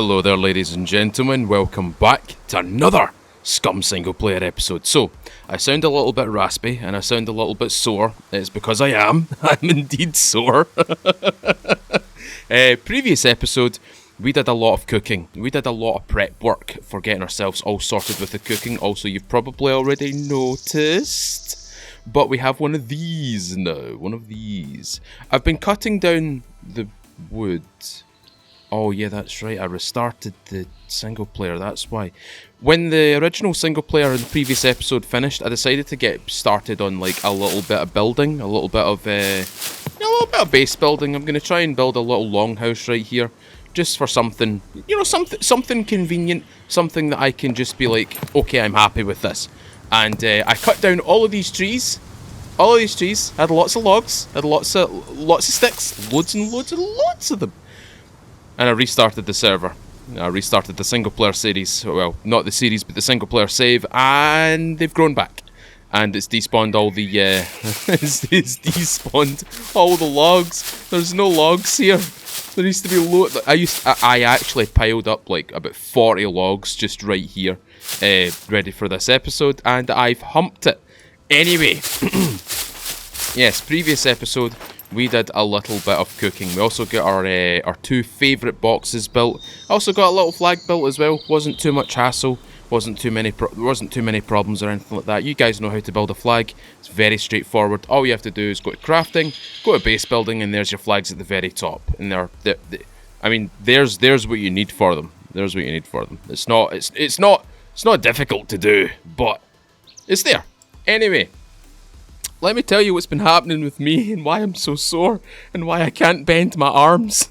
Hello there, ladies and gentlemen. Welcome back to another SCUM single player episode. So, I sound a little bit raspy and I sound a little bit sore. It's because I am. I'm indeed sore. Previous episode, we did a lot of cooking. We did a lot of prep work for getting ourselves all sorted with the cooking. Also, you've probably already noticed, but we have one of these now. One of these. I've been cutting down the wood. Oh yeah, that's right, I restarted the single player, that's why. When the original single player in the previous episode finished, I decided to get started on like a little bit of building, a little bit of base building. I'm going to try and build a little longhouse right here, just for something, something convenient, something that I can just be like, okay, I'm happy with this. And I cut down all of these trees. All of these trees, had lots of logs, had lots of sticks, loads and loads and loads of them. And I restarted the server. I restarted the single player series. Well, not the series, but the single player save, and they've grown back. And it's despawned all the it's despawned all the logs. There's no logs here. There used to be I actually piled up like about 40 logs just right here, ready for this episode, and I've humped it. Anyway, yes, previous episode. We did a little bit of cooking. We also got our two favourite boxes built. I also got a little flag built as well. Wasn't too much hassle. Wasn't too many problems or anything like that. You guys know how to build a flag. It's very straightforward. All you have to do is go to crafting, go to base building, and there's your flags at the very top. And there's what you need for them. There's what you need for them. It's not difficult to do, but it's there. Anyway. Let me tell you what's been happening with me and why I'm so sore and why I can't bend my arms.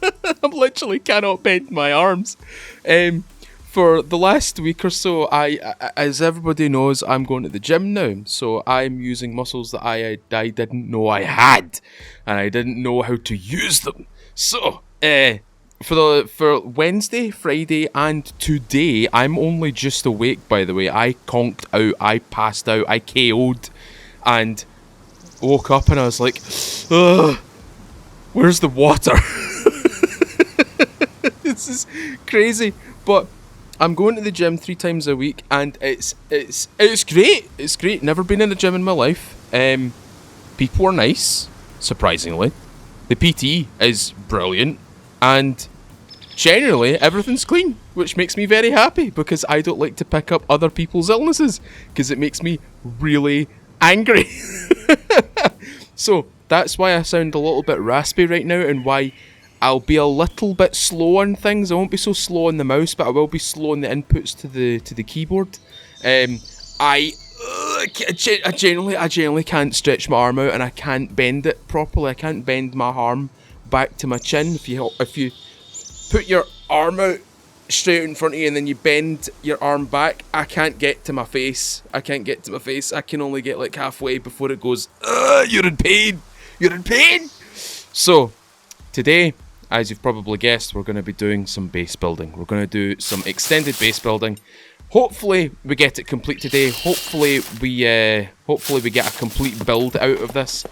I literally cannot bend my arms. For the last week or so, as everybody knows, I'm going to the gym now. So I'm using muscles that I didn't know I had, and I didn't know how to use them. So for Wednesday, Friday, and today, I'm only just awake. By the way, I conked out, I passed out, I KO'd. And woke up and I was like, ugh, where's the water? This is crazy. But I'm going to the gym 3 times a week and it's great. It's great. Never been in the gym in my life. People are nice, surprisingly. The PT is brilliant. And generally everything's clean, which makes me very happy because I don't like to pick up other people's illnesses because it makes me really angry. So that's why I sound a little bit raspy right now and why I'll be a little bit slow on things. I won't be so slow on the mouse, but I will be slow on the inputs to the keyboard. I generally can't stretch my arm out and I can't bend it properly. I can't bend my arm back to my chin. If you put your arm out straight in front of you and then you bend your arm back, I can't get to my face. I can only get like halfway before it goes, you're in pain. So today, as you've probably guessed, we're going to be doing some base building. We're going to do some extended base building. Hopefully we get it complete today. Hopefully we get a complete build out of this.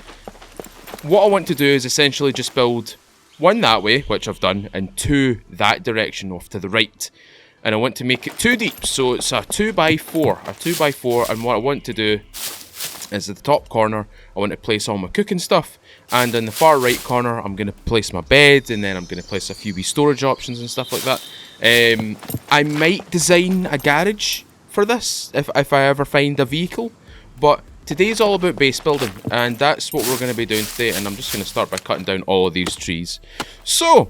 What I want to do is essentially just build 1 that way, which I've done, and 2 that direction off to the right. And I want to make it 2 deep, so it's a 2x4. And what I want to do is at the top corner, I want to place all my cooking stuff. And in the far right corner, I'm going to place my bed, and then I'm going to place a few wee storage options and stuff like that. I might design a garage for this, if I ever find a vehicle. But today's all about base building, and that's what we're going to be doing today, and I'm just going to start by cutting down all of these trees. So,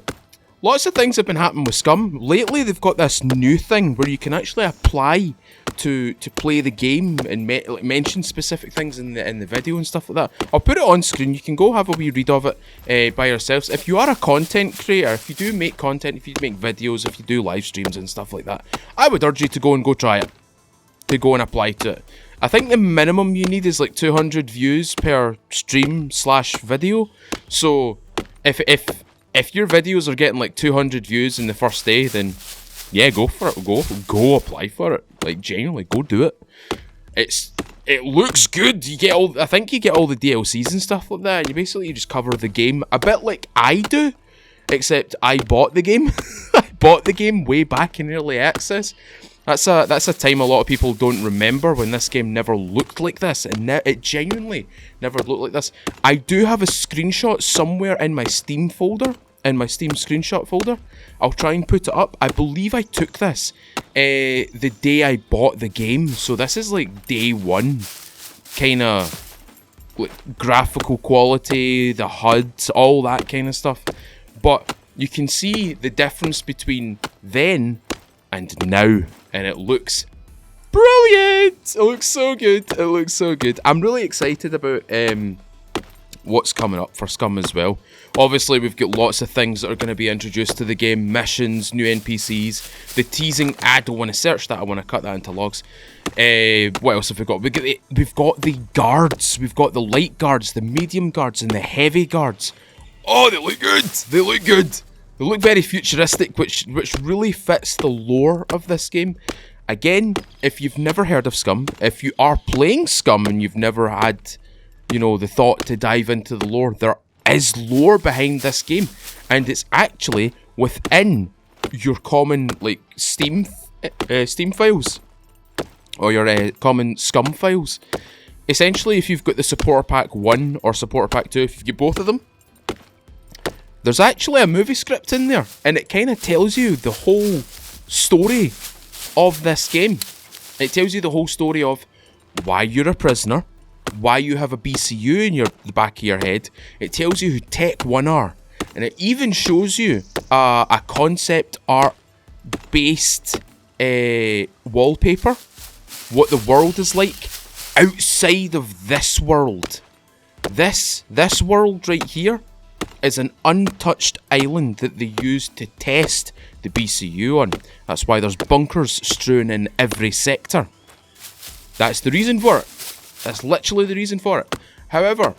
lots of things have been happening with SCUM. Lately, they've got this new thing where you can actually apply to play the game and mention specific things in the video and stuff like that. I'll put it on screen. You can go have a wee read of it by yourselves. If you are a content creator, if you do make content, if you make videos, if you do live streams and stuff like that, I would urge you to go and try it, to go and apply to it. I think the minimum you need is like 200 views per stream/video. So if your videos are getting like 200 views in the first day, then yeah, go for it. Go apply for it. Like genuinely, go do it. It looks good. I think you get all the DLCs and stuff like that, and you just cover the game a bit like I do, except I bought the game. I bought the game way back in early access. That's a time a lot of people don't remember, when this game never looked like this. It genuinely never looked like this. I do have a screenshot somewhere in my Steam folder, in my Steam screenshot folder. I'll try and put it up. I believe I took this the day I bought the game. So this is like day one. Kind of like graphical quality, the HUD, all that kind of stuff. But you can see the difference between then and now. And it looks brilliant! It looks so good. It looks so good. I'm really excited about what's coming up for SCUM as well. Obviously, we've got lots of things that are going to be introduced to the game. Missions, new NPCs, the teasing. I don't want to search that. I want to cut that into logs. What else have we got? We've got the guards. We've got the light guards, the medium guards, and the heavy guards. Oh, they look good. They look good. They look very futuristic, which really fits the lore of this game. Again, if you've never heard of SCUM, if you are playing SCUM and you've never had, you know, the thought to dive into the lore, there is lore behind this game, and it's actually within your common like Steam files or your common SCUM files. Essentially, if you've got the Supporter Pack 1 or Supporter Pack 2, if you get both of them, there's actually a movie script in there, and it kind of tells you the whole story of this game. It tells you the whole story of why you're a prisoner, why you have a BCU in the back of your head. It tells you who Tech 1 are, and it even shows you a concept art based wallpaper, what the world is like outside of this world. This world right here is an untouched island that they used to test the BCU on. That's why there's bunkers strewn in every sector. That's the reason for it. That's literally the reason for it. However,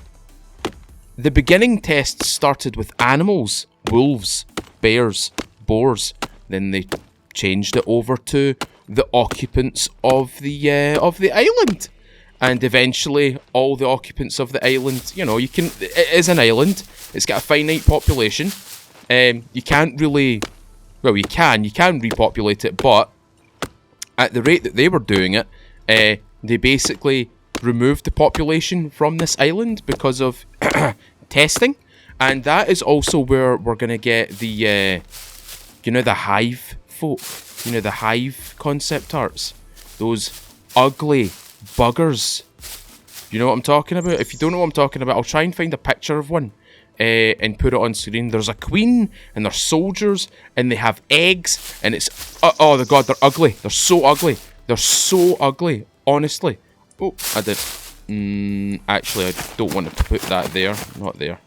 the beginning tests started with animals, wolves, bears, boars. Then they changed it over to the occupants of the island. And eventually, all the occupants of the island, you know, it is an island. It's got a finite population. You can't really, well, you can repopulate it, but at the rate that they were doing it, they basically removed the population from this island because of testing. And that is also where we're going to get the, the hive folk, the hive concept arts. Those ugly buggers. You know what I'm talking about? If you don't know what I'm talking about, I'll try and find a picture of one and put it on screen. There's a queen and there's soldiers and they have eggs and it's oh the god, they're ugly. They're so ugly. They're so ugly, honestly. Oh, I did. Actually, I don't want to put that there. Not there.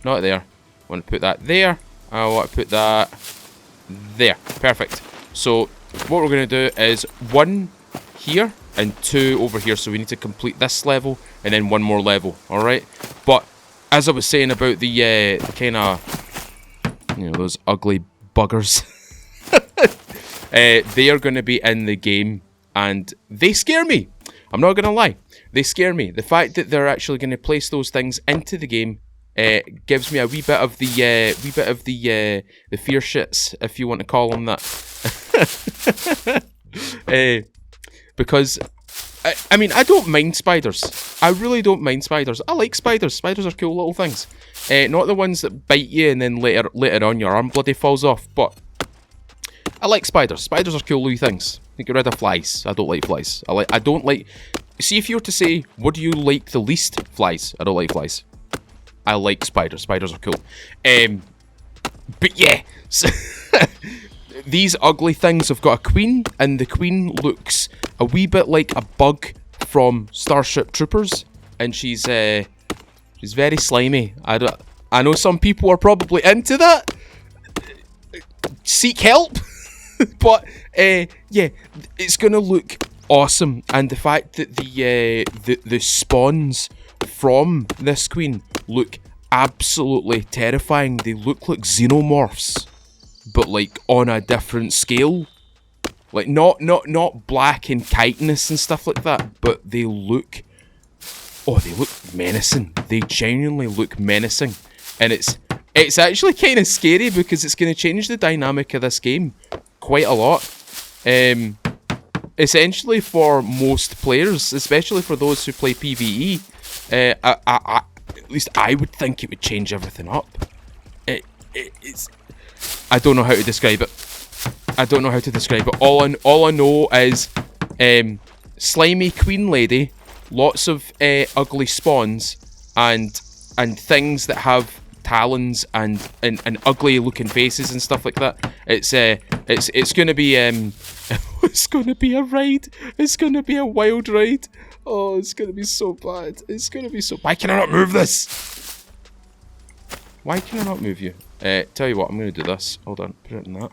Not there. I want to put that there. I want to put that there. Perfect. So what we're going to do is 1 here and 2 over here. So we need to complete this level and then 1 more level. Alright? But as I was saying about the kind of, those ugly buggers. They are going to be in the game and they scare me. I'm not going to lie. They scare me. The fact that they're actually going to place those things into the game gives me a wee bit of the fear shits, if you want to call them that. Because I mean, I don't mind spiders. I really don't mind spiders. I like spiders. Spiders are cool little things. Not the ones that bite you and then later on your arm bloody falls off. But I like spiders. Spiders are cool little things. You get rid of flies. I don't like flies. I don't like. See, if you were to say, what do you like the least? Flies. I don't like flies. I like spiders. Spiders are cool. But yeah, these ugly things have got a queen, and the queen looks a wee bit like a bug from Starship Troopers, and she's very slimy. I know some people are probably into that. Seek help. But yeah, it's gonna look awesome, and the fact that the spawns from this queen look absolutely terrifying. They look like xenomorphs, but like on a different scale. Like not black and chitinous and stuff like that, but they look menacing. They genuinely look menacing, and it's actually kind of scary because it's going to change the dynamic of this game quite a lot. Essentially for most players, especially for those who play PvE, at least I would think it would change everything up. It's... I don't know how to describe it. I don't know how to describe it. All I know is slimy queen lady, lots of ugly spawns, and things that have talons and ugly looking faces and stuff like that. It's gonna be it's gonna be a ride. It's gonna be a wild ride. Oh, it's gonna be so bad. It's gonna be so. Why can I not move this? Why can I not move you? Tell you what, I'm gonna do this. Hold on, put it in that.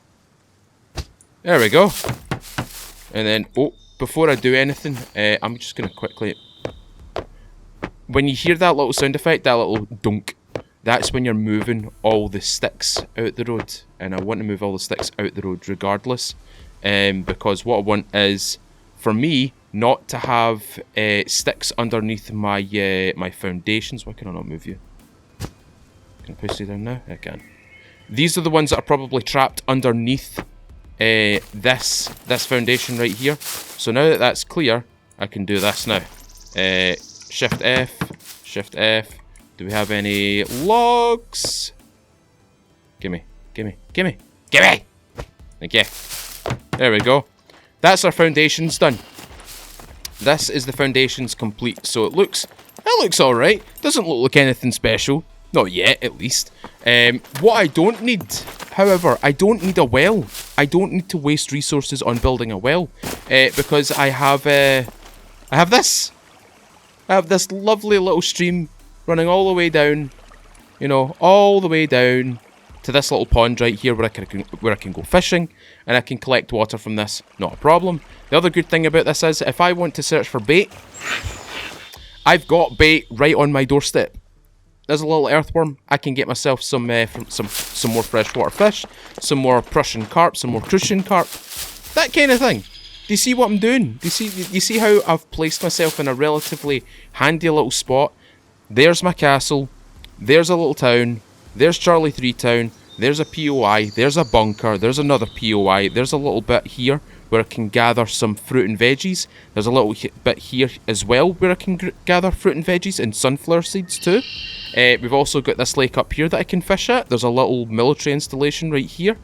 There we go. And then, oh, before I do anything, I'm just gonna quickly. When you hear that little sound effect, that little dunk, that's when you're moving all the sticks out the road. And I want to move all the sticks out the road regardless. Because what I want is, for me, not to have sticks underneath my my foundations. Why can I not move you? Can I push you down now? I can. These are the ones that are probably trapped underneath this foundation right here. So now that that's clear, I can do this now. Shift F, Shift F. Do we have any logs? Gimme, gimme, gimme, gimme! Okay. There we go. That's our foundations done. This is the foundations complete. So it looks alright. Doesn't look like anything special. Not yet, at least. What I don't need, however, I don't need a well. I don't need to waste resources on building a well. Because I have this. I have this lovely little stream running all the way down, you know, all the way down to this little pond right here where I can go fishing and I can collect water from this. Not a problem. The other good thing about this is if I want to search for bait, I've got bait right on my doorstep. There's a little earthworm. I can get myself some more freshwater fish, some more Prussian carp, some more crucian carp, that kind of thing. Do you see what I'm doing? Do you see how I've placed myself in a relatively handy little spot? There's my castle. There's a little town. There's Charlie 3 Town. There's a POI. There's a bunker. There's another POI. There's a little bit here where I can gather some fruit and veggies. There's a little bit here as well where I can gather fruit and veggies and sunflower seeds too. We've also got this lake up here that I can fish at. There's a little military installation right here.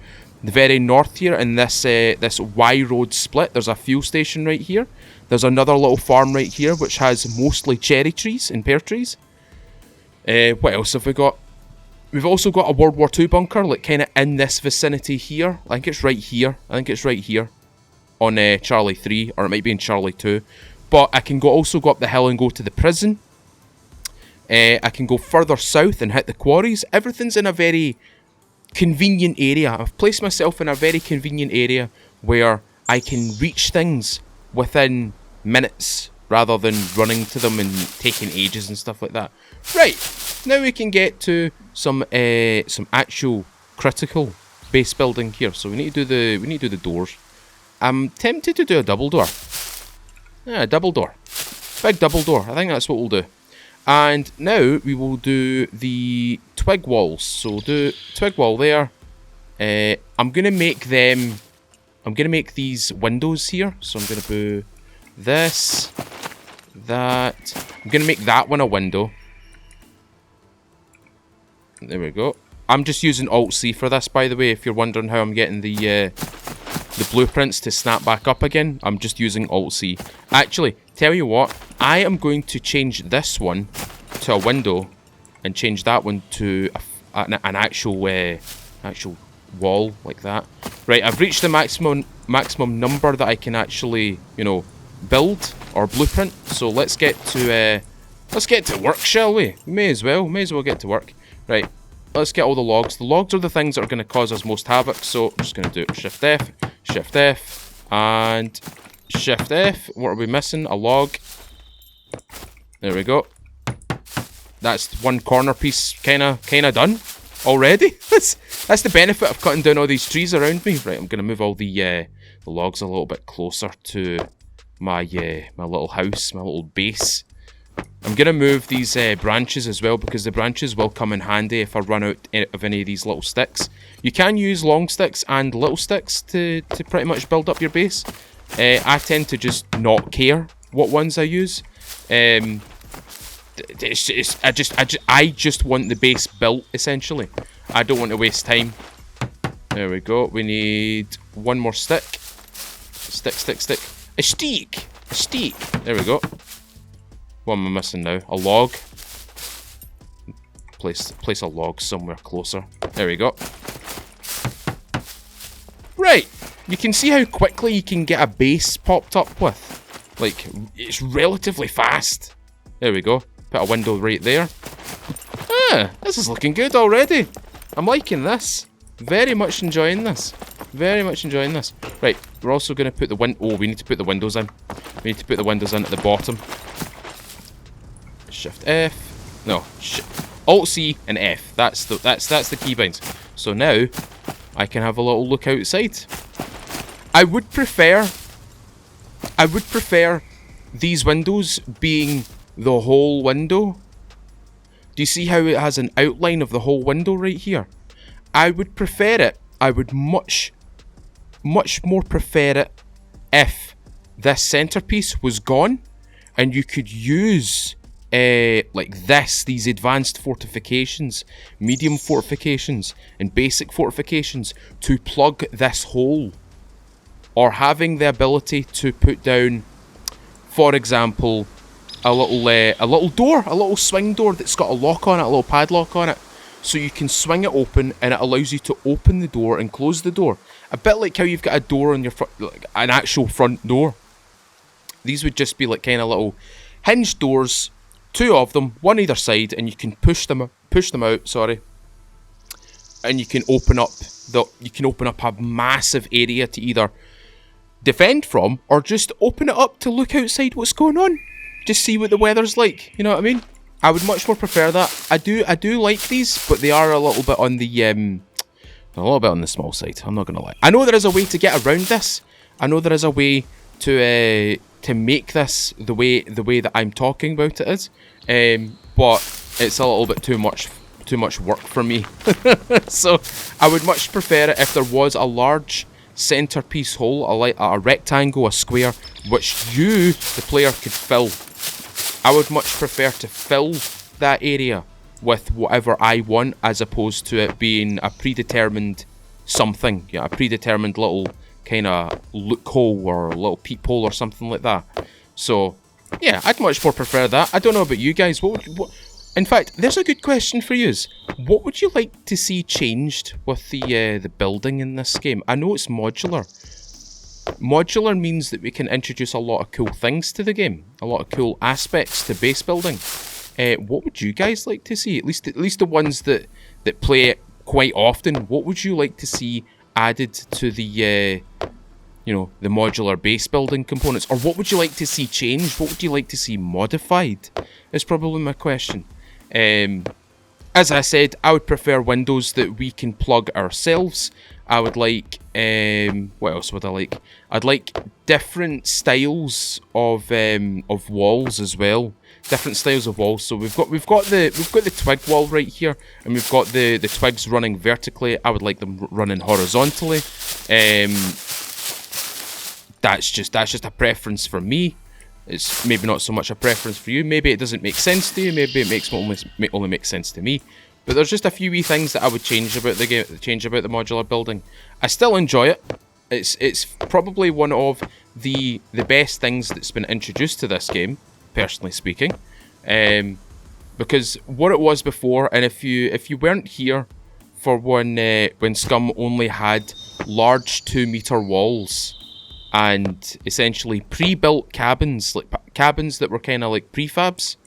The very north here in this this Y road split, there's a fuel station right here. There's another little farm right here which has mostly cherry trees and pear trees. What else have we got? We've also got a World War II bunker, like kind of in this vicinity here. I think it's right here. On Charlie 3, or it might be in Charlie 2. But I can also go up the hill and go to the prison. I can go further south and hit the quarries. Everything's in a very convenient area. I've placed myself in a very convenient area where I can reach things within minutes rather than running to them and taking ages and stuff like that. Right, now we can get to some actual critical base building here. So we need to do the doors. I'm tempted to do a double door. Yeah, double door. Big double door. I think that's what we'll do. And now we will do the twig walls. So we'll do twig wall there. I'm gonna make these windows here. So I'm gonna do this, that. I'm gonna make that one a window. There we go. I'm just using Alt-C for this, by the way, if you're wondering how I'm getting the blueprints to snap back up again. I'm just using Alt-C. Actually, tell you what, I am going to change this one to a window and change that one to an actual wall like that. Right, I've reached the maximum number that I can actually, you know, build or blueprint. So let's get to work, shall we? We may as well get to work. Right, let's get all the logs. The logs are the things that are going to cause us most havoc. So I'm just going to do Shift F, Shift F, and Shift F. What are we missing? A log. There we go. That's one corner piece kind of done already. That's the benefit of cutting down all these trees around me. Right, I'm going to move all the logs a little bit closer to my my little house, my little base. I'm going to move these branches as well, because the branches will come in handy if I run out of any of these little sticks. You can use long sticks and little sticks to pretty much build up your base. I tend to just not care what ones I use. I just want the base built, essentially. I don't want to waste time. There we go. We need one more stick. Stick. A stick. There we go. What am I missing now? A log. Place a log somewhere closer. There we go. Right. You can see how quickly you can get a base popped up with. Like, it's relatively fast. There we go. Put a window right there. Ah, this is looking good already. I'm liking this. Very much enjoying this. Right, we're also going to put the we need to put the windows in. We need to put the windows in at the bottom. Shift F. No, Alt C and F. That's the keybinds. So now I can have a little look outside. I would prefer these windows being the whole window. Do you see how it has an outline of the whole window right here? I would prefer it. I would much more prefer it if this centerpiece was gone and you could use like these advanced fortifications, medium fortifications and basic fortifications to plug this hole, or having the ability to put down, for example, a little door, a little swing door that's got a lock on it, a little padlock on it, so you can swing it open and it allows you to open the door and close the door. A bit like how you've got a door on your front, like an actual front door. These would just be like kind of little hinged doors, 2 of them, one either side, and you can push them out. Sorry, and you can open up a massive area to either defend from or just open it up to look outside what's going on. Just see what the weather's like. You know what I mean? I would much more prefer that. I do like these, but they are a little bit on the small side. I'm not gonna lie. I know there is a way to get around this. I know there is a way to make this the way that I'm talking about it is, but it's a little bit too much work for me. So I would much prefer it if there was a large centerpiece hole, a rectangle, a square, which you, the player, could fill. I would much prefer to fill that area with whatever I want, as opposed to it being a predetermined something. Yeah, a predetermined little kind of loophole or a little peephole or something like that. So, yeah, I'd much more prefer that. I don't know about you guys. In fact, there's a good question for you. What would you like to see changed with the building in this game? I know it's modular. Modular means that we can introduce a lot of cool things to the game, a lot of cool aspects to base building. What would you guys like to see? At least the ones that play it quite often. What would you like to see added to the the modular base building components? Or what would you like to see changed? What would you like to see modified? Is probably my question. As I said, I would prefer windows that we can plug ourselves. I would like, what else would I like? I'd like different styles of walls as well. Different styles of walls. So we've got the twig wall right here, and we've got the twigs running vertically. I would like them running horizontally. That's just a preference for me. It's maybe not so much a preference for you. Maybe it doesn't make sense to you. Maybe it only makes sense to me. But there's just a few wee things that I would change about the game, change about the modular building. I still enjoy it. It's probably one of the best things that's been introduced to this game, personally speaking. Because what it was before, and if you weren't here for when SCUM only had large 2-meter walls and essentially pre-built cabins, like cabins that were kind of like prefabs.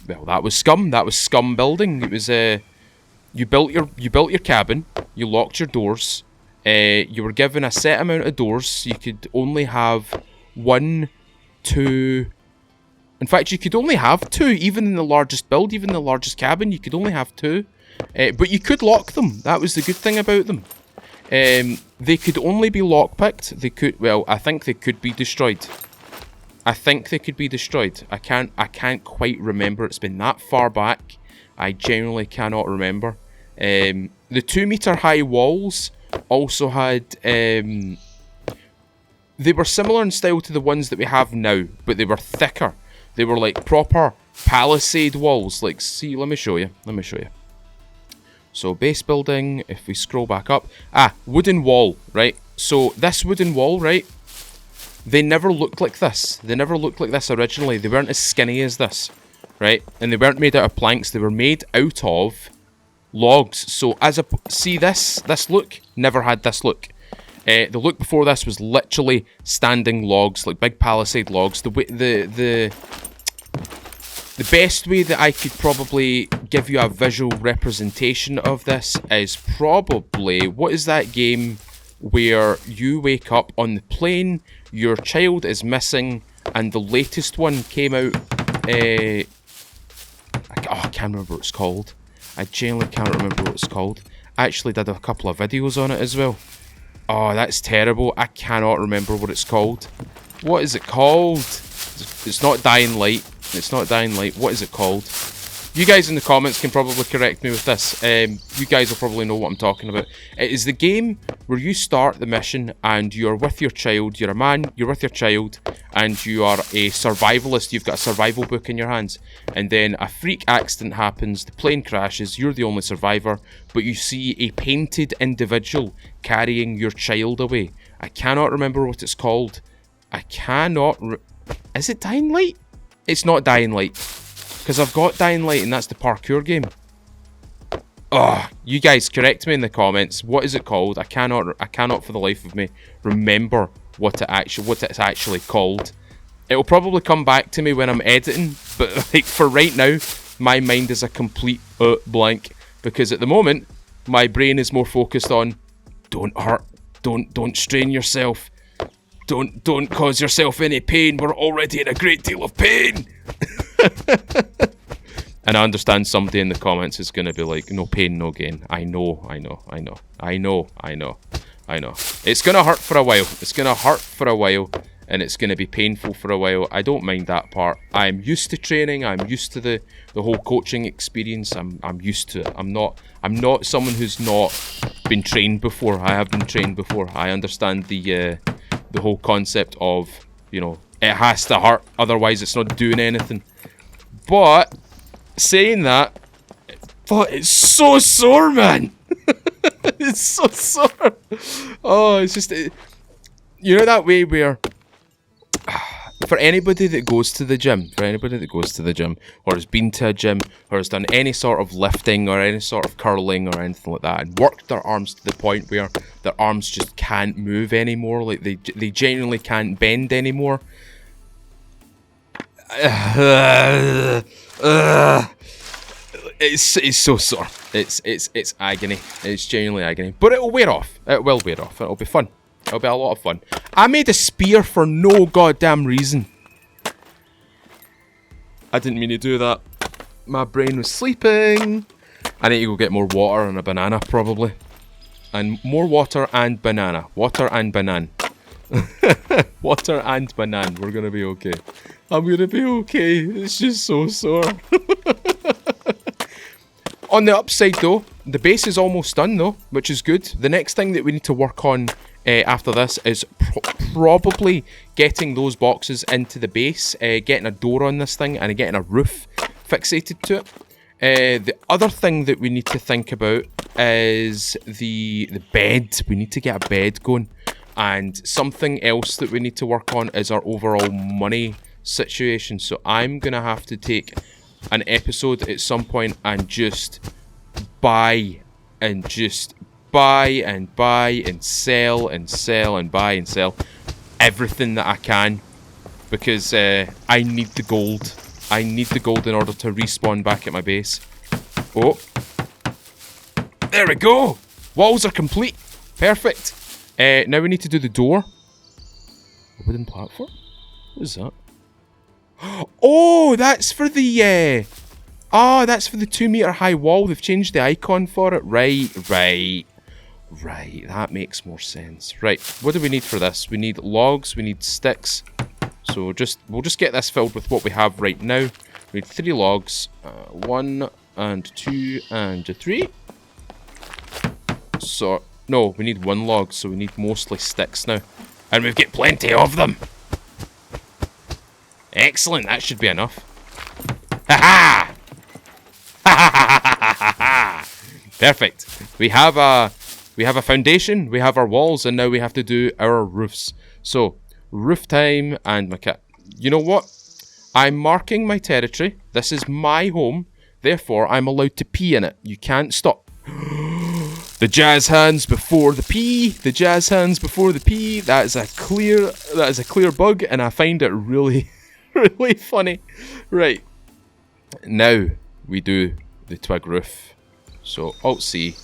Well, that was SCUM. That was SCUM building. It was you built your cabin, you locked your doors, you were given a set amount of doors. You could only have 1, 2. In fact, you could only have 2, even in the largest build, even the largest cabin. You could only have 2, but you could lock them. That was the good thing about them. They could only be lockpicked. I think they could be destroyed. I think they could be destroyed. I can't quite remember. It's been that far back. I genuinely cannot remember. The 2 meter high walls also had... they were similar in style to the ones that we have now, but they were thicker. They were like proper palisade walls. Like, see, let me show you. So, base building, if we scroll back up. Wooden wall, right? So, this wooden wall, right? They never looked like this. They never looked like this originally. They weren't as skinny as this, right? And they weren't made out of planks. They were made out of logs. So, see this look? Never had this look. The look before this was literally standing logs, like big palisade logs. The best way that I could probably give you a visual representation of this is probably, what is that game where you wake up on the plane, your child is missing, and the latest one came out, I can't remember what it's called. I genuinely can't remember what it's called. I actually did a couple of videos on it as well. Oh, that's terrible. I cannot remember what it's called. What is it called? It's not Dying Light. It's not Dying Light. What is it called? You guys in the comments can probably correct me with this. You guys will probably know what I'm talking about. It is the game where you start the mission and you're with your child. You're a man, you're with your child, and you are a survivalist. You've got a survival book in your hands. And then a freak accident happens, the plane crashes, you're the only survivor, but you see a painted individual carrying your child away. I cannot remember what it's called. Is it Dying Light? It's not Dying Light. Because I've got Dying Light and that's the parkour game. Oh, you guys correct me in the comments. What is it called? I cannot for the life of me remember what it's actually called. It'll probably come back to me when I'm editing, but like for right now, my mind is a complete blank. Because at the moment, my brain is more focused on don't hurt, don't strain yourself, don't cause yourself any pain. We're already in a great deal of pain. And I understand somebody in the comments is going to be like, no pain, no gain. I know. It's going to hurt for a while. And it's going to be painful for a while. I don't mind that part. I'm used to training. I'm used to the whole coaching experience. I'm used to it. I'm not someone who's not been trained before. I have been trained before. I understand the whole concept of, you know, it has to hurt, otherwise it's not doing anything. But saying that, but it's so sore, man. It's so sore. Oh, it's just, you know that way where, for anybody that goes to the gym, or has been to a gym, or has done any sort of lifting, or any sort of curling, or anything like that, and worked their arms to the point where their arms just can't move anymore, like they genuinely can't bend anymore. It's so sore. It's agony. It's genuinely agony. But it'll wear off. It will wear off. It'll be fun. It'll be a lot of fun. I made a spear for no goddamn reason. I didn't mean to do that. My brain was sleeping. I need to go get more water and a banana, probably. And more water and banana. Water and banan. Water and banan. We're gonna be okay. I'm gonna be okay. It's just so sore. On the upside though, the base is almost done though, which is good. The next thing that we need to work on after this is probably getting those boxes into the base, getting a door on this thing, and getting a roof fixated to it. The other thing that we need to think about is the bed. We need to get a bed going. And something else that we need to work on is our overall money situation. So I'm going to have to take an episode at some point and just buy and sell and sell and buy and sell everything that I can, because I need the gold. I need the gold in order to respawn back at my base. Oh, there we go. Walls are complete. Perfect. Now we need to do the door. A wooden platform? What is that? Oh, that's for the that's for the 2 meter high wall. They've changed the icon for it. Right. That makes more sense. Right, what do we need for this? We need logs, we need sticks, So we'll just get this filled with what we have right now. We need 3 logs. 1 and 2 and 3. So no, we need 1 log, so we need mostly sticks now. And we've got plenty of them. Excellent, that should be enough. Ha ha! Perfect. We have a foundation, we have our walls, and now we have to do our roofs. So, roof time, and my cat. You know what? I'm marking my territory. This is my home. Therefore, I'm allowed to pee in it. You can't stop. The jazz hands before the pee. The jazz hands before the pee. That is a clear bug, and I find it really, really funny. Right. Now we do the twig roof. So Alt C.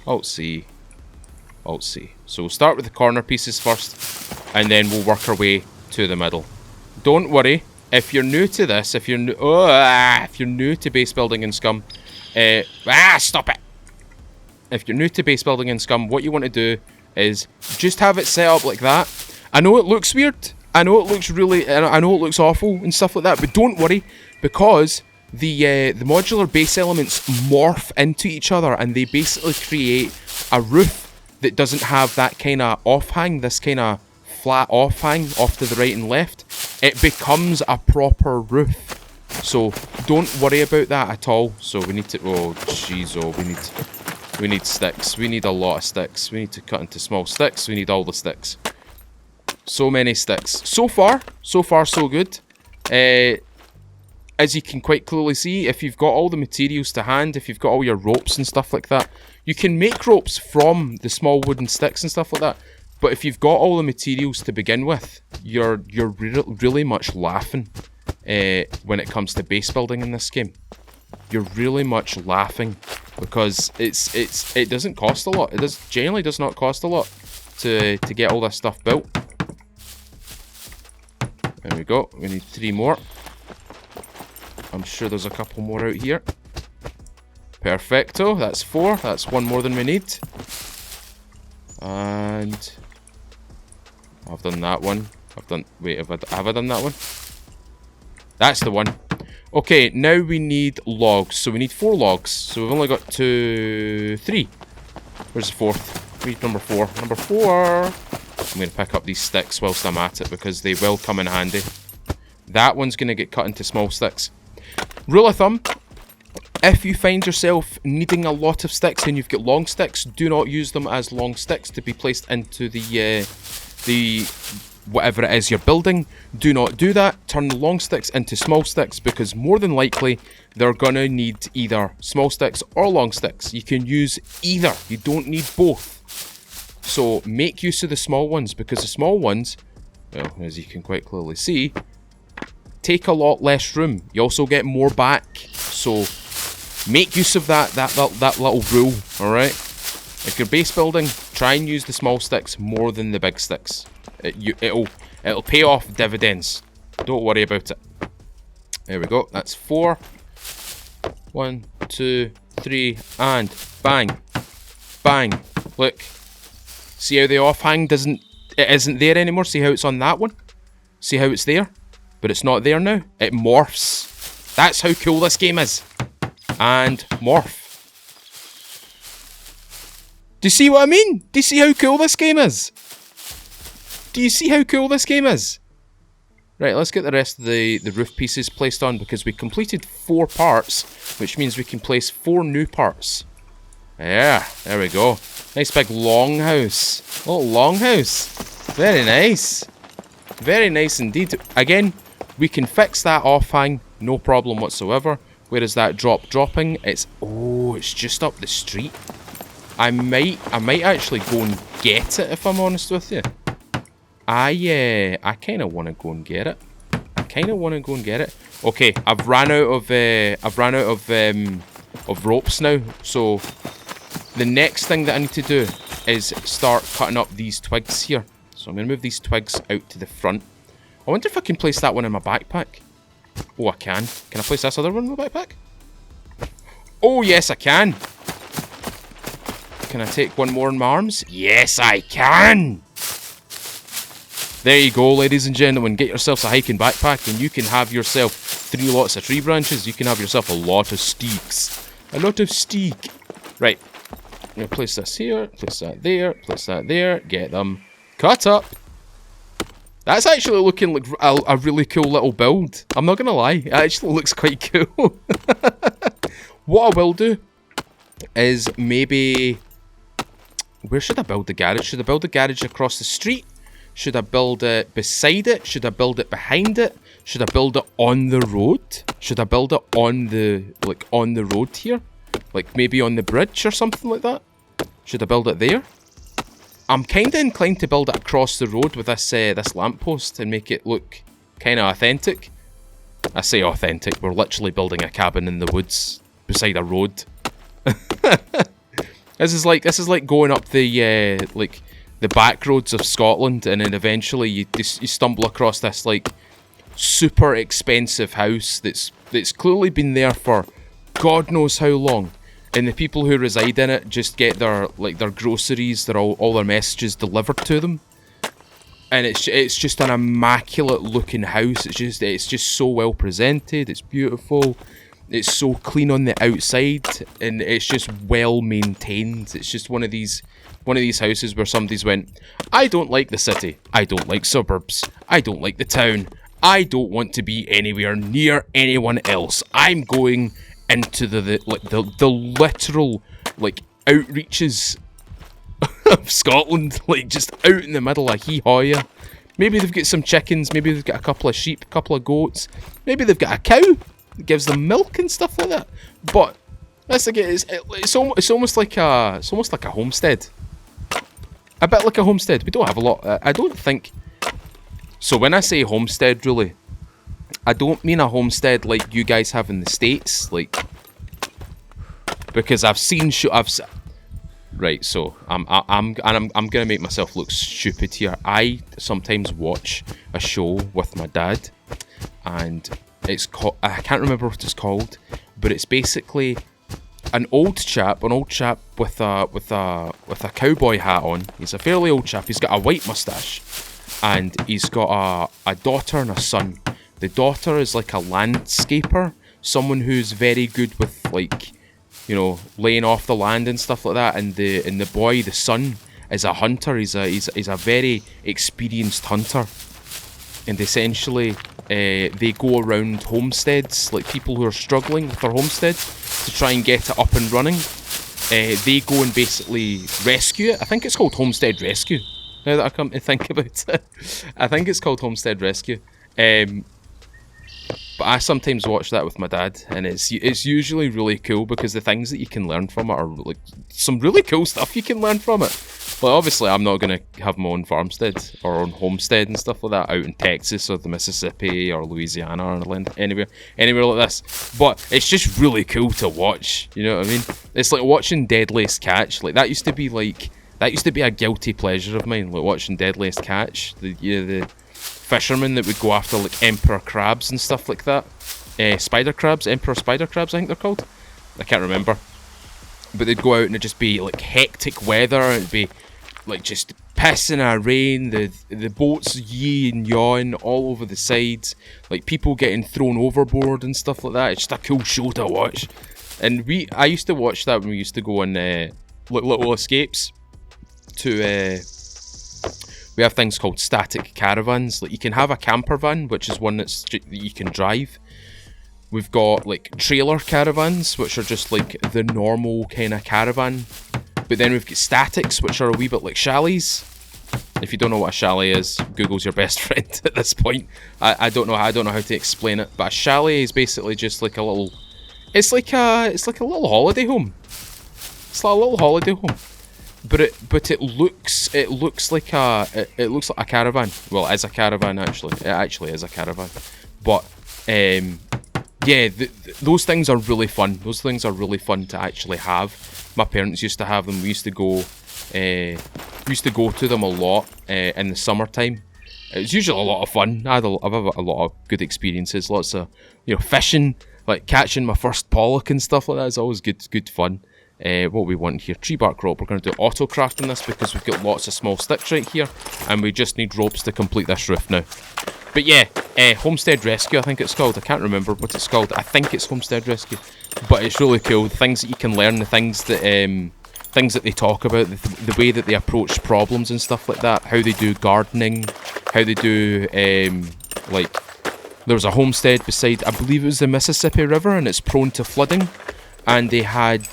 Alt C. Alt C. So we'll start with the corner pieces first, and then we'll work our way to the middle. Don't worry, if you're new to this, if you're new to base building in Scum, stop it! If you're new to base building in Scum, what you want to do is just have it set up like that. I know it looks weird, I know it looks I know it looks awful and stuff like that, but don't worry, because the modular base elements morph into each other, and they basically create a roof that doesn't have that kind of offhang, this kind of flat offhang off to the right and left. It becomes a proper roof. So don't worry about that at all. So we need to, oh jeez, we need sticks. We need a lot of sticks. We need to cut into small sticks. We need all the sticks. So many sticks. So far so good. As you can quite clearly see, if you've got all the materials to hand, if you've got all your ropes and stuff like that, you can make ropes from the small wooden sticks and stuff like that. But if you've got all the materials to begin with, you're really much laughing when it comes to base building in this game. You're really much laughing because it doesn't cost a lot. It generally does not cost a lot to get all this stuff built. There we go. We need 3 more. I'm sure there's a couple more out here. Perfecto. That's 4. That's 1 more than we need. And I've done that one. Wait, have I done that one? That's the one. Okay, now we need logs. So we need 4 logs. So we've only got 3. Where's the 4th? We need number 4. Number 4. I'm going to pick up these sticks whilst I'm at it because they will come in handy. That one's going to get cut into small sticks. Rule of thumb, if you find yourself needing a lot of sticks and you've got long sticks, do not use them as long sticks to be placed into the whatever it is you're building. Do not do that. Turn the long sticks into small sticks because more than likely they're going to need either small sticks or long sticks. You can use either. You don't need both. So make use of the small ones because the small ones, well, as you can quite clearly see, take a lot less room. You also get more back. So make use of that little rule, alright? If you're base building, try and use the small sticks more than the big sticks. It'll pay off dividends. Don't worry about it. There we go. That's 4. 1, 2, 3, and bang. Bang. Look. See how the offhang isn't there anymore? See how it's on that one? See how it's there? But it's not there now. It morphs. That's how cool this game is. And morph. Do you see what I mean? Do you see how cool this game is? Do you see how cool this game is? Right, let's get the rest of the roof pieces placed on because we completed 4 parts, which means we can place 4 new parts. Yeah, there we go. Nice big longhouse. Little longhouse. Very nice. Very nice indeed. Again, we can fix that offhang, no problem whatsoever. Where is that dropping? It's just up the street. I might actually go and get it if I'm honest with you. I kind of want to go and get it. Okay, I've ran out of ropes now. So the next thing that I need to do is start cutting up these twigs here. So I'm going to move these twigs out to the front. I wonder if I can place that one in my backpack. Oh, I can. Can I place this other one in my backpack? Oh, yes, I can. Can I take one more in my arms? Yes, I can. There you go, ladies and gentlemen. Get yourselves a hiking backpack and you can have yourself 3 lots of tree branches. You can have yourself a lot of steaks. A lot of steak. Right. I'm going to place this here, place that there, get them cut up. That's actually looking like a really cool little build. I'm not going to lie. It actually looks quite cool. What I will do is maybe... Where should I build the garage? Should I build the garage across the street? Should I build it beside it? Should I build it behind it? Should I build it on the road? Should I build it on the road here? Like maybe on the bridge or something like that? Should I build it there? I'm kind of inclined to build it across the road with this lamppost and make it look kind of authentic. I say authentic, we're literally building a cabin in the woods beside a road. This is like going up the back roads of Scotland, and then eventually you stumble across this like super expensive house that's clearly been there for God knows how long, and the people who reside in it just get their groceries, all their messages delivered to them, and it's just an immaculate looking house. It's just so well presented. It's beautiful. It's so clean on the outside, and it's just well maintained. It's just one of these houses where somebody's went, I don't like the city, I don't like suburbs, I don't like the town, I don't want to be anywhere near anyone else. I'm going into the literal like outreaches of Scotland, like just out in the middle of Hee-Haw. Maybe they've got some chickens, maybe they've got a couple of sheep, a couple of goats, maybe they've got a cow that gives them milk and stuff like that. But that's like it's almost like a homestead. A bit like a homestead. We don't have a lot. I don't think. So when I say homestead, really, I don't mean a homestead like you guys have in the States, like, because I've seen right. So I'm gonna make myself look stupid here. I sometimes watch a show with my dad, and it's called, I can't remember what it's called, but it's basically an old chap with a cowboy hat on. He's a fairly old chap. He's got a white moustache, and he's got a daughter and a son. The daughter is like a landscaper, someone who's very good with, like, you know, laying off the land and stuff like that. And the boy, the son, is a hunter. He's a very experienced hunter, and essentially they go around homesteads, like people who are struggling with their homestead, to try and get it up and running. They go and basically rescue it. I think it's called Homestead Rescue, now that I come to think about it. I think it's called Homestead Rescue. But I sometimes watch that with my dad, and it's usually really cool because the things that you can learn from it are like some really cool stuff you can learn from it. Well, obviously I'm not going to have my own farmstead or own homestead and stuff like that out in Texas or the Mississippi or Louisiana or anywhere like this. But it's just really cool to watch, you know what I mean? It's like watching Deadliest Catch. Like that used to be a guilty pleasure of mine, like watching Deadliest Catch. The fishermen that would go after like emperor crabs and stuff like that. Spider crabs, emperor spider crabs I think they're called. I can't remember. But they'd go out and it'd just be like hectic weather, and it'd be like just pissing a rain, the boats yee and yawing all over the sides, like people getting thrown overboard and stuff like that. It's just a cool show to watch. And I used to watch that when we used to go on little escapes to we have things called static caravans. Like you can have a camper van, which is one that you can drive. We've got like trailer caravans, which are just like the normal kind of caravan. But then we've got statics, which are a wee bit like chalets. If you don't know what a chalet is, Google's your best friend at this point. I don't know how to explain it, but a chalet is basically just like a little. It's like a little holiday home. It's like a little holiday home. But it looks like a caravan. Well, it is a caravan actually. It actually is a caravan. But yeah, those things are really fun. Those things are really fun to actually have. My parents used to have them. We used to go to them a lot in the summertime. It was usually a lot of fun. I've had a lot of good experiences. Lots of fishing, like catching my first pollock and stuff like that. It's always good fun. what we want here, tree bark rope. We're going to do auto crafting this because we've got lots of small sticks right here, and we just need ropes to complete this roof now. But yeah, Homestead Rescue, I think it's called. I can't remember what it's called. I think it's Homestead Rescue, but it's really cool. The things that you can learn, the things that they talk about, the way that they approach problems and stuff like that. How they do gardening, how they do like. There was a homestead beside, I believe it was the Mississippi River, and it's prone to flooding, and they had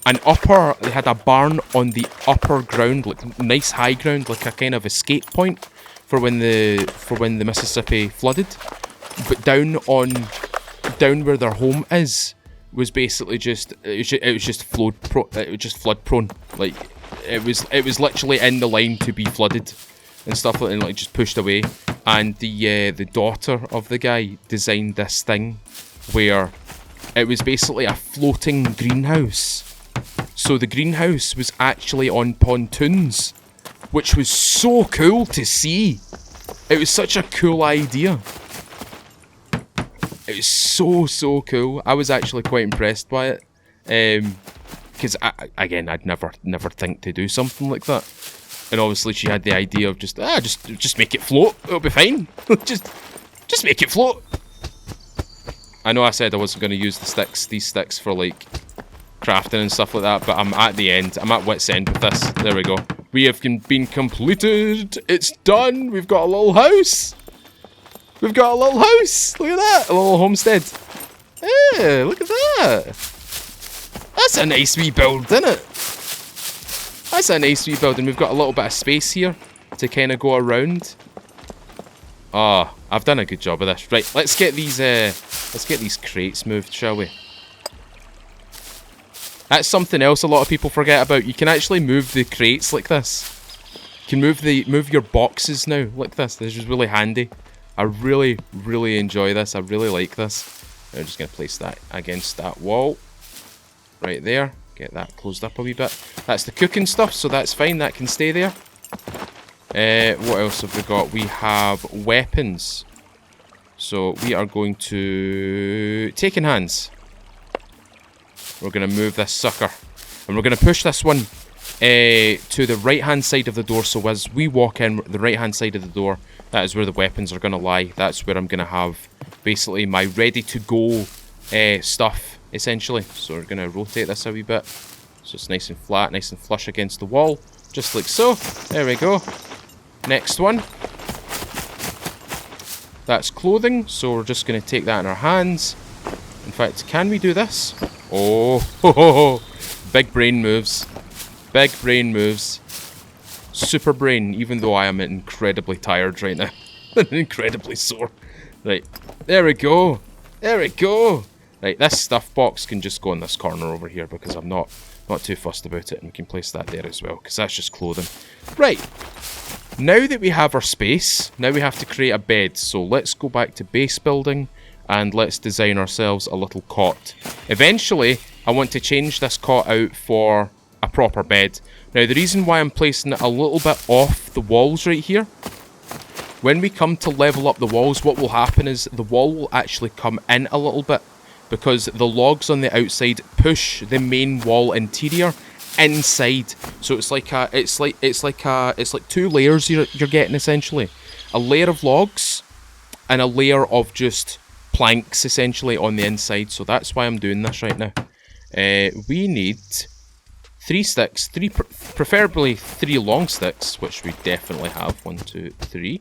a barn on the upper ground, like nice high ground, like a kind of escape point for when the Mississippi flooded. But down where their home is was basically just flood prone. Like it was literally in the line to be flooded and stuff like, and like just pushed away. And the daughter of the guy designed this thing where it was basically a floating greenhouse. So the greenhouse was actually on pontoons, which was so cool to see. It was such a cool idea. It was so cool. I was actually quite impressed by it. Because I'd never think to do something like that. And obviously she had the idea of just make it float. It'll be fine. just make it float. I know I said I wasn't going to use these sticks for like crafting and stuff like that, but I'm at the end. I'm at wit's end with this. There we go. We have been completed. It's done. We've got a little house. We've got a little house. Look at that. A little homestead. Yeah, look at that. That's a nice wee build, isn't it? That's a nice wee build, and we've got a little bit of space here to kind of go around. Oh, I've done a good job of this. Right, let's get these crates moved, shall we? That's something else a lot of people forget about. You can actually move the crates like this. You can move your boxes now like this. This is really handy. I really enjoy this. I really like this. I'm just going to place that against that wall. Right there. Get that closed up a wee bit. That's the cooking stuff, so that's fine. That can stay there. What else have we got? We have weapons. So we are going to take in hands. We're going to move this sucker. And we're going to push this one to the right-hand side of the door. So as we walk in, the right-hand side of the door, that is where the weapons are going to lie. That's where I'm going to have basically my ready-to-go stuff, essentially. So we're going to rotate this a wee bit. So it's nice and flat, nice and flush against the wall. Just like so. There we go. Next one. That's clothing. So we're just going to take that in our hands. In fact, can we do this? Oh, ho, ho, ho. Big brain moves. Big brain moves. Super brain, even though I am incredibly tired right now. Incredibly sore. Right, there we go. There we go. Right, this stuff box can just go in this corner over here because I'm not too fussed about it, and we can place that there as well because that's just clothing. Right, now that we have our space, now we have to create a bed. So let's go back to base building and let's design ourselves a little cot. Eventually, I want to change this cot out for a proper bed. Now, the reason why I'm placing it a little bit off the walls right here, when we come to level up the walls, what will happen is the wall will actually come in a little bit because the logs on the outside push the main wall interior inside. So it's like two layers you're getting essentially. A layer of logs and a layer of just planks essentially on the inside. So that's why I'm doing this right now. We need 3 sticks, preferably 3 long sticks, which we definitely have. 1, 2, 3.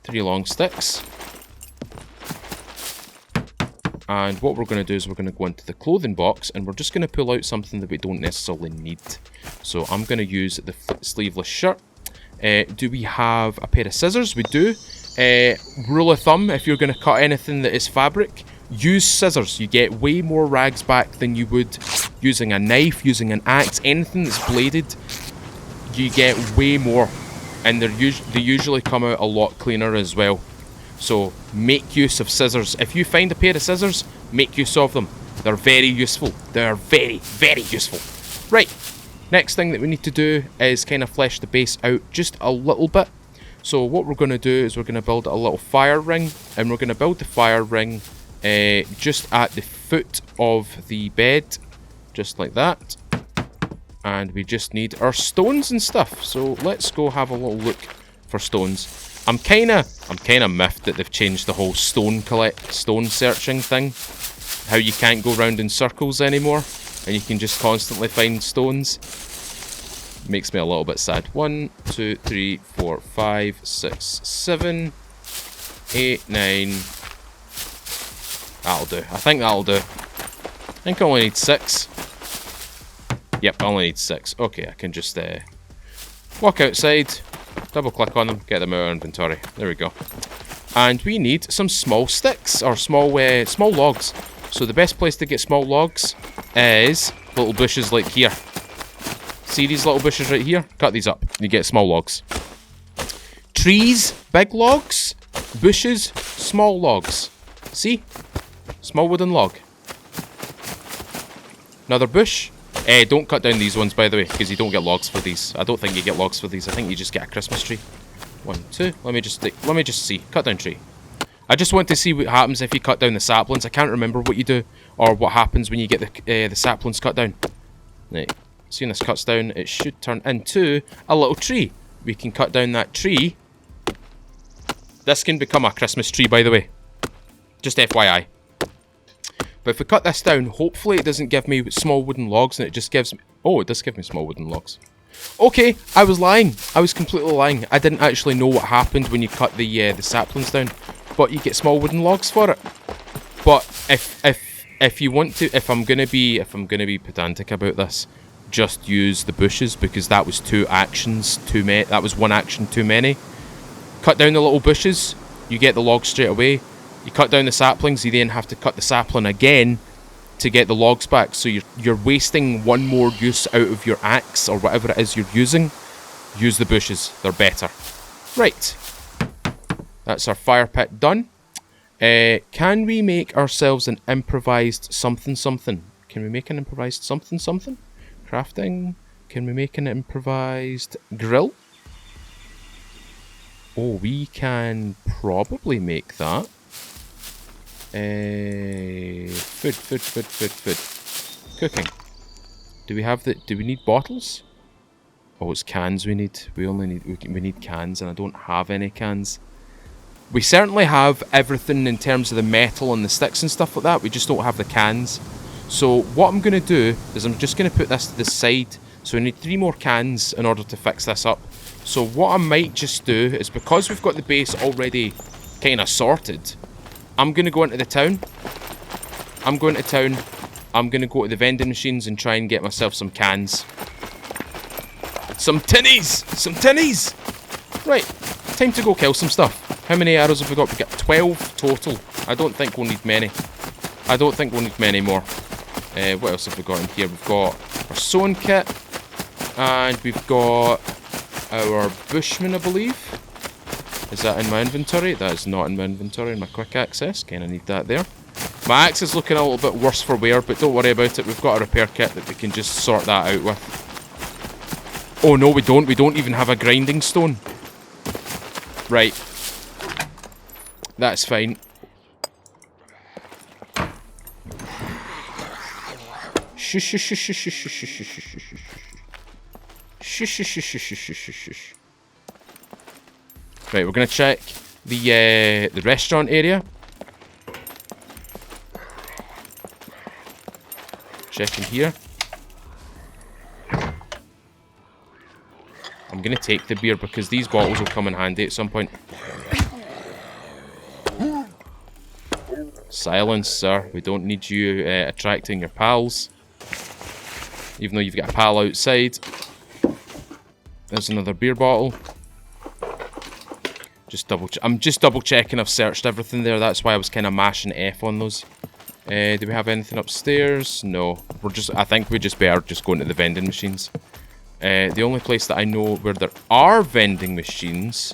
3 long sticks. And what we're going to do is we're going to go into the clothing box and we're just going to pull out something that we don't necessarily need. So I'm going to use the sleeveless shirt. Do we have a pair of scissors? We do. Rule of thumb, if you're going to cut anything that is fabric, use scissors. You get way more rags back than you would using a knife, using an axe. Anything that's bladed, you get way more. And they usually come out a lot cleaner as well. So make use of scissors. If you find a pair of scissors, make use of them. They're very useful. They're very, very useful. Right, next thing that we need to do is kind of flesh the base out just a little bit. So what we're going to do is we're going to build a little fire ring. And we're going to build the fire ring just at the foot of the bed. just like that. And we just need our stones and stuff. So let's go have a little look for stones. I'm kinda miffed that they've changed the whole stone searching thing. How you can't go round in circles anymore, and you can just constantly find stones. Makes me a little bit sad. 1, 2, 3, 4, 5, 6, 7, 8, 9. That'll do. I think that'll do. I think I only need 6. Yep, I only need 6. Okay, I can just walk outside, double click on them, get them out of our inventory. There we go. And we need some small sticks, or small logs. So the best place to get small logs is little bushes like here. See these little bushes right here? Cut these up, you get small logs. Trees, big logs. Bushes, small logs. See? Small wooden log. Another bush. Don't cut down these ones, by the way, because you don't get logs for these. I don't think you get logs for these. I think you just get a Christmas tree. 1, 2. Let me just see. Cut down tree. I just want to see what happens if you cut down the saplings. I can't remember what you do or what happens when you get the saplings cut down. Right. Seeing this cuts down, it should turn into a little tree. We can cut down that tree. This can become a Christmas tree, by the way. Just FYI. But if we cut this down, hopefully it doesn't give me small wooden logs, and it just gives me... Oh, it does give me small wooden logs. Okay, I was lying. I was completely lying. I didn't actually know what happened when you cut the saplings down. But you get small wooden logs for it. But if you want to, if I'm gonna be pedantic about this, just use the bushes, because that was 2 actions too many. That was 1 action too many. Cut down the little bushes, you get the logs straight away. You cut down the saplings, you then have to cut the sapling again to get the logs back. So you're wasting 1 more use out of your axe or whatever it is you're using. Use the bushes, they're better. Right. That's our fire pit done. Can we make ourselves an improvised something? Can we make an improvised something? Crafting. Can we make an improvised grill? Oh, we can probably make that. Food. Cooking. Do we need bottles? Oh, it's cans we need. We need cans, and I don't have any cans. We certainly have everything in terms of the metal and the sticks and stuff like that. We just don't have the cans. So what I'm going to do is I'm just going to put this to the side. So we need 3 more cans in order to fix this up. So what I might just do is, because we've got the base already kind of sorted, I'm going to go into the town. I'm going to go to the vending machines and try and get myself some cans. Some tinnies! Right, time to go kill some stuff. How many arrows have we got? We've got 12 total. I don't think we'll need many. More. What else have we got in here? We've got our sewing kit. And we've got our bushman, I believe. Is that in my inventory? That is not in my inventory. In my quick access. Kinda need that there. My axe is looking a little bit worse for wear, but don't worry about it. We've got a repair kit that we can just sort that out with. Oh no, we don't. We don't even have a grinding stone. Right. That's fine. Right, we're gonna check the restaurant area. Checking here. I'm gonna take the beer because these bottles will come in handy at some point. Silence, sir. We don't need you attracting your pals. Even though you've got a pal outside. There's another beer bottle. I'm just double checking I've searched everything there. That's why I was kind of mashing F on those. Do we have anything upstairs? No. I think we just better just going to the vending machines. The only place that I know where there are vending machines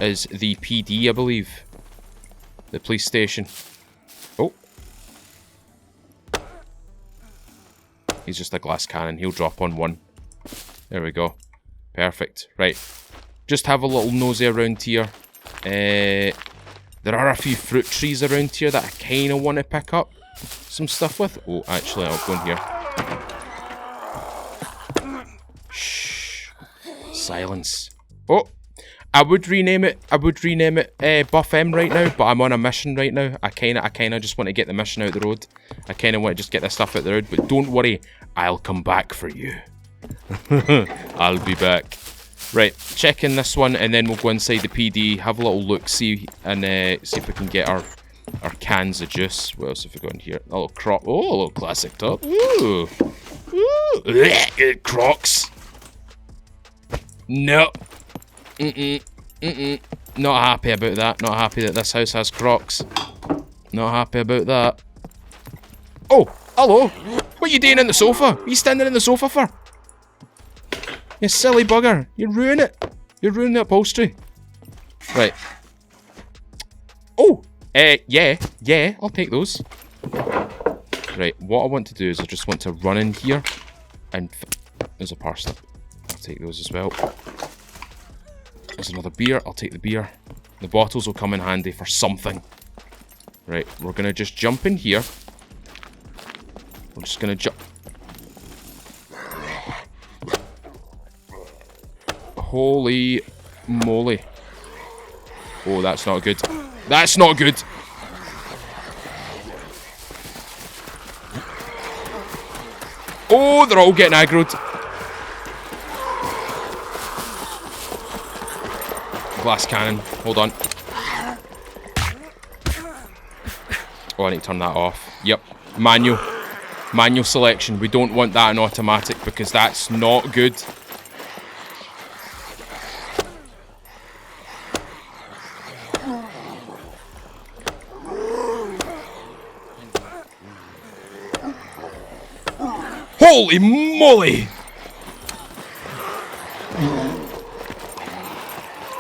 is the PD, I believe. The police station. Oh. He's just a glass cannon. He'll drop on 1. There we go. Perfect. Right. Just have a little nosy around here. There are a few fruit trees around here that I kind of want to pick up. some stuff with. Oh, actually, I'll go in here. Shh. Silence. Oh, I would rename it Buff M right now, but I'm on a mission right now. I kinda just want to get the mission out the road. I kinda want to just get this stuff out the road, but don't worry, I'll come back for you. I'll be back. Right, check in this one, and then we'll go inside the PD, have a little look, see, and see if we can get our cans of juice. What else have we got in here? A little croc. Oh, a little classic top. Ooh. Ooh. Crocs. No. Not happy about that. Not happy that this house has Crocs. Not happy about that. Oh, hello. What are you doing in the sofa? What are you standing in the sofa for? You silly bugger. You ruin it. You ruin the upholstery. Right. Oh, yeah, I'll take those. Right, what I want to do is I just want to run in here and... There's a parsnip. I'll take those as well. There's another beer. I'll take the beer. The bottles will come in handy for something. Right, we're going to just jump in here. We're just going to jump... Holy moly. Oh, that's not good. That's not good. Oh, they're all getting aggroed. Glass cannon. Hold on. Oh, I need to turn that off. Yep. Manual. Manual selection. We don't want that in automatic because that's not good. Holy moly!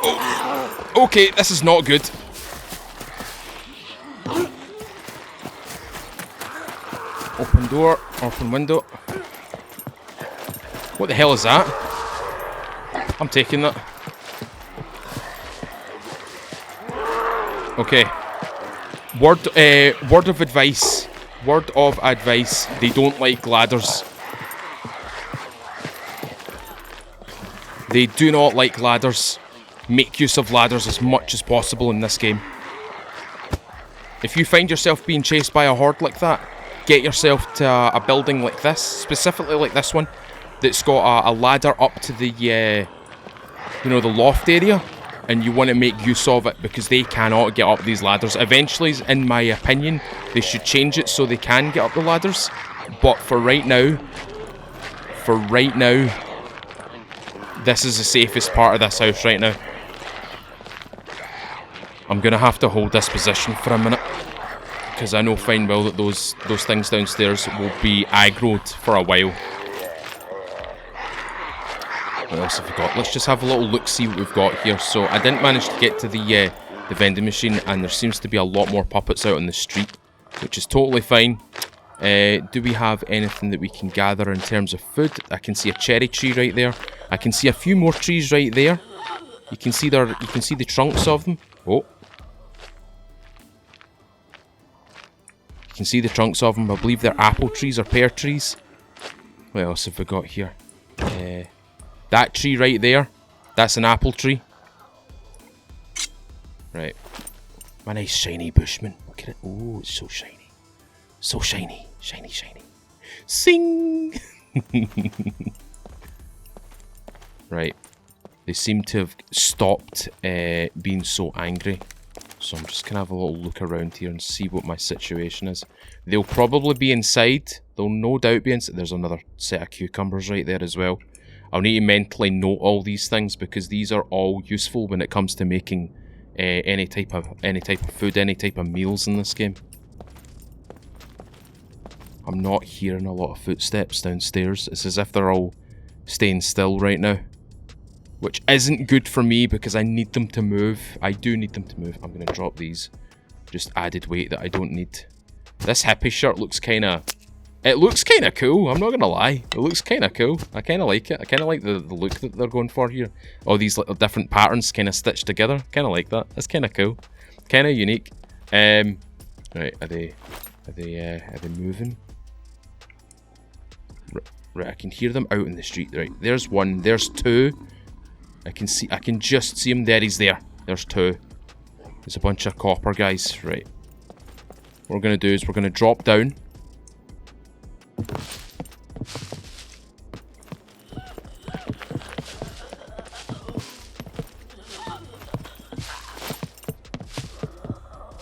Oh, okay, this is not good. Open door, open window. What the hell is that? I'm taking that. Okay. Word of advice. Word of advice. They don't like ladders. They do not like ladders. Make use of ladders as much as possible in this game. If you find yourself being chased by a horde like that, get yourself to a building like this, specifically like this one, that's got a ladder up to the, you know, the loft area, and you want to make use of it because they cannot get up these ladders. Eventually, in my opinion, they should change it so they can get up the ladders. But for right now, this is the safest part of this house right now. I'm going to have to hold this position for a minute, because I know fine well that those things downstairs will be aggroed for a while. What else have we got? Let's just have a little look, see what we've got here. So I didn't manage to get to the vending machine, and there seems to be a lot more puppets out on the street, which is totally fine. Do we have anything that we can gather in terms of food? I can see a cherry tree right there. I can see a few more trees right there. You can see the trunks of them. Oh. You can see the trunks of them. I believe they're apple trees or pear trees. What else have we got here? That tree right there. That's an apple tree. Right. My nice shiny bushman. Look at it. Oh, it's so shiny. So shiny. Shiny, shiny. Sing! Right. They seem to have stopped being so angry. So I'm just going to have a little look around here and see what my situation is. They'll probably be inside. They'll no doubt be inside. There's another set of cucumbers right there as well. I'll need to mentally note all these things because these are all useful when it comes to making any type of food, any type of meals in this game. I'm not hearing a lot of footsteps downstairs. It's as if they're all staying still right now. Which isn't good for me because I need them to move. I do need them to move. I'm going to drop these. Just added weight that I don't need. This hippie shirt looks kind of... It looks kind of cool. I'm not going to lie. It looks kind of cool. I kind of like it. I kind of like the look that they're going for here. All these little different patterns kind of stitched together. Kind of like that. That's kind of cool. Kind of unique. Right, are they... Are they moving? Right, I can hear them out in the street. Right, there's one, there's two. I can just see him. There, he's there. There's two. There's a bunch of copper guys. Right. What we're gonna do is we're gonna drop down.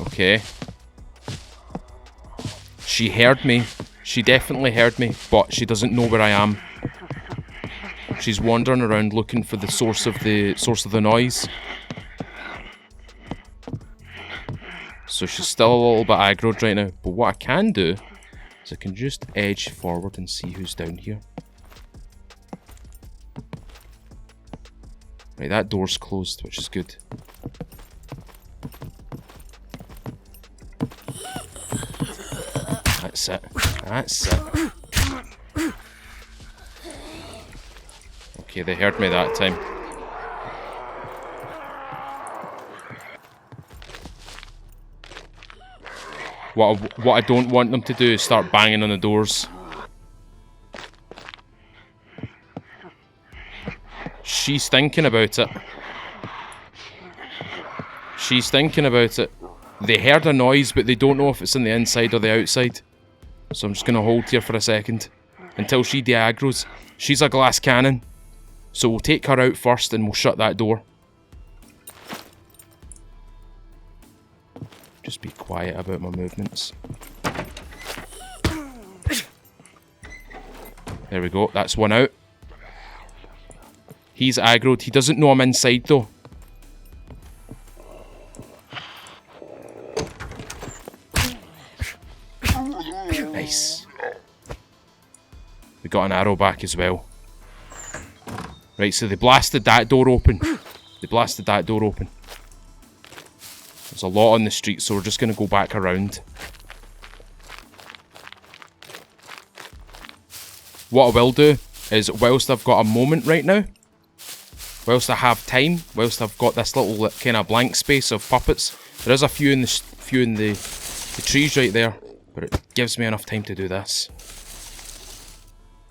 Okay. She heard me. She definitely heard me, but she doesn't know where I am. She's wandering around looking for the source of the noise. So she's still a little bit aggroed right now. But what I can do is I can just edge forward and see who's down here. Right, that door's closed, which is good. That's it. That's it. Okay, they heard me that time. What I don't want them to do is start banging on the doors. She's thinking about it. She's thinking about it. They heard a noise, but they don't know if it's on the inside or the outside. So I'm just going to hold here for a second until she de-aggroes. She's a glass cannon. So we'll take her out first and we'll shut that door. Just be quiet about my movements. There we go, that's one out. He's aggroed. He doesn't know I'm inside though. Nice. We got an arrow back as well. Right, so they blasted that door open. They blasted that door open. There's a lot on the street, so we're just going to go back around. What I will do is, whilst I've got a moment right now, whilst I have time, whilst I've got this little kind of blank space of puppets, there is a few in the trees right there, but it gives me enough time to do this.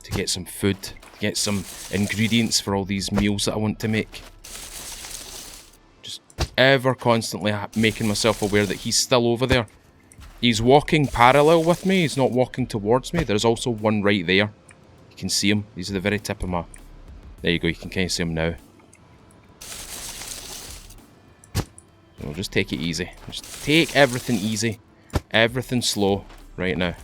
To get some food. Get some ingredients for all these meals that I want to make. Just ever constantly making myself aware that he's still over there. He's walking parallel with me, he's not walking towards me. There's also one right there. You can see him, he's at the very tip of my... There you go, you can kind of see him now. So we'll just take it easy. Just take everything easy. Everything slow right now.